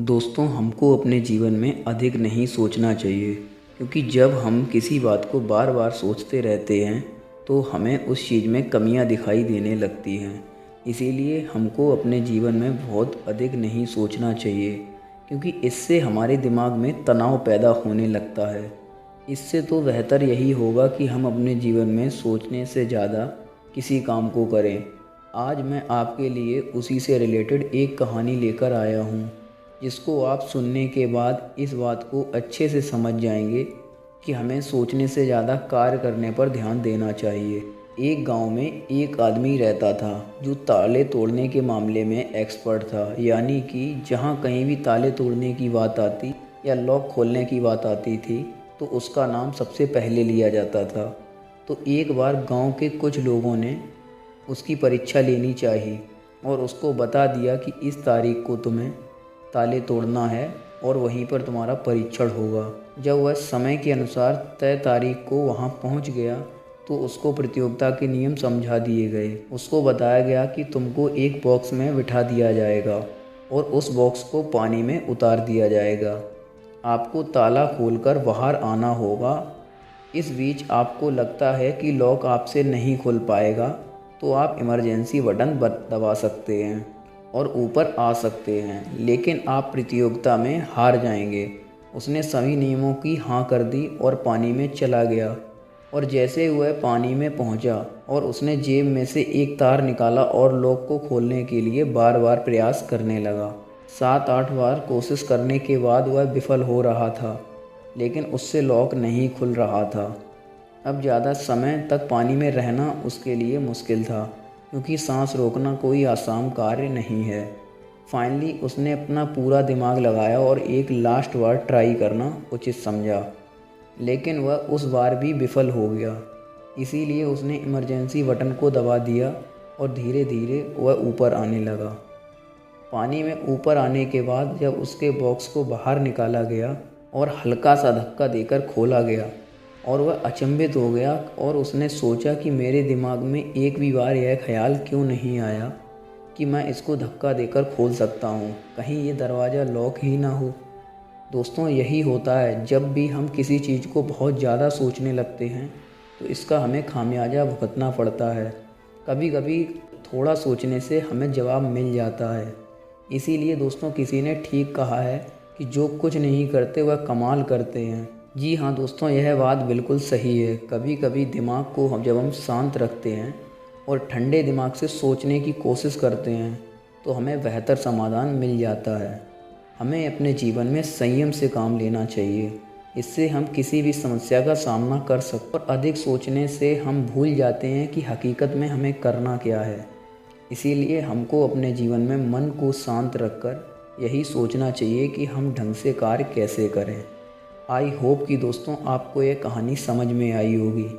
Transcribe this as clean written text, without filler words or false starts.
दोस्तों, हमको अपने जीवन में अधिक नहीं सोचना चाहिए, क्योंकि जब हम किसी बात को बार बार सोचते रहते हैं तो हमें उस चीज़ में कमियां दिखाई देने लगती हैं। इसीलिए हमको अपने जीवन में बहुत अधिक नहीं सोचना चाहिए, क्योंकि इससे हमारे दिमाग में तनाव पैदा होने लगता है। इससे तो बेहतर यही होगा कि हम अपने जीवन में सोचने से ज़्यादा किसी काम को करें। आज मैं आपके लिए उसी से रिलेटेड एक कहानी लेकर आया हूँ, जिसको आप सुनने के बाद इस बात को अच्छे से समझ जाएंगे कि हमें सोचने से ज़्यादा कार्य करने पर ध्यान देना चाहिए। एक गांव में एक आदमी रहता था जो ताले तोड़ने के मामले में एक्सपर्ट था, यानी कि जहां कहीं भी ताले तोड़ने की बात आती या लॉक खोलने की बात आती थी तो उसका नाम सबसे पहले लिया जाता था। तो एक बार गांव के कुछ लोगों ने उसकी परीक्षा लेनी चाहिए और उसको बता दिया कि इस तारीख को तुम्हें ताले तोड़ना है और वहीं पर तुम्हारा परीक्षण होगा। जब वह समय के अनुसार तय तारीख को वहां पहुंच गया तो उसको प्रतियोगिता के नियम समझा दिए गए। उसको बताया गया कि तुमको एक बॉक्स में बिठा दिया जाएगा और उस बॉक्स को पानी में उतार दिया जाएगा। आपको ताला खोलकर बाहर आना होगा। इस बीच आपको लगता है कि लॉक आपसे नहीं खुल पाएगा तो आप इमरजेंसी बटन दबा सकते हैं और ऊपर आ सकते हैं, लेकिन आप प्रतियोगिता में हार जाएंगे। उसने सभी नियमों की हाँ कर दी और पानी में चला गया। और जैसे वह पानी में पहुंचा और उसने जेब में से एक तार निकाला और लॉक को खोलने के लिए बार बार प्रयास करने लगा। 7-8 बार कोशिश करने के बाद वह विफल हो रहा था, लेकिन उससे लॉक नहीं खुल रहा था। अब ज़्यादा समय तक पानी में रहना उसके लिए मुश्किल था, क्योंकि सांस रोकना कोई आसान कार्य नहीं है। फाइनली उसने अपना पूरा दिमाग लगाया और एक लास्ट बार ट्राई करना उचित समझा, लेकिन वह उस बार भी विफल हो गया। इसीलिए उसने इमरजेंसी बटन को दबा दिया और धीरे धीरे वह ऊपर आने लगा। पानी में ऊपर आने के बाद जब उसके बॉक्स को बाहर निकाला गया और हल्का सा धक्का देकर खोला गया और वह अचंभित हो गया और उसने सोचा कि मेरे दिमाग में एक भी बार यह ख्याल क्यों नहीं आया कि मैं इसको धक्का देकर खोल सकता हूँ, कहीं ये दरवाज़ा लॉक ही ना हो। दोस्तों, यही होता है जब भी हम किसी चीज़ को बहुत ज़्यादा सोचने लगते हैं तो इसका हमें खामियाजा भुगतना पड़ता है। कभी कभी थोड़ा सोचने से हमें जवाब मिल जाता है। इसीलिए दोस्तों, किसी ने ठीक कहा है कि जो कुछ नहीं करते वह कमाल करते हैं। जी हाँ दोस्तों, यह बात बिल्कुल सही है। कभी कभी दिमाग को जब हम शांत रखते हैं और ठंडे दिमाग से सोचने की कोशिश करते हैं तो हमें बेहतर समाधान मिल जाता है। हमें अपने जीवन में संयम से काम लेना चाहिए। इससे हम किसी भी समस्या का सामना कर सकते हैं। और अधिक सोचने से हम भूल जाते हैं कि हकीकत में हमें करना क्या है। इसीलिए हमको अपने जीवन में मन को शांत रखकर यही सोचना चाहिए कि हम ढंग से कार्य कैसे करें। आई होप कि दोस्तों आपको ये कहानी समझ में आई होगी।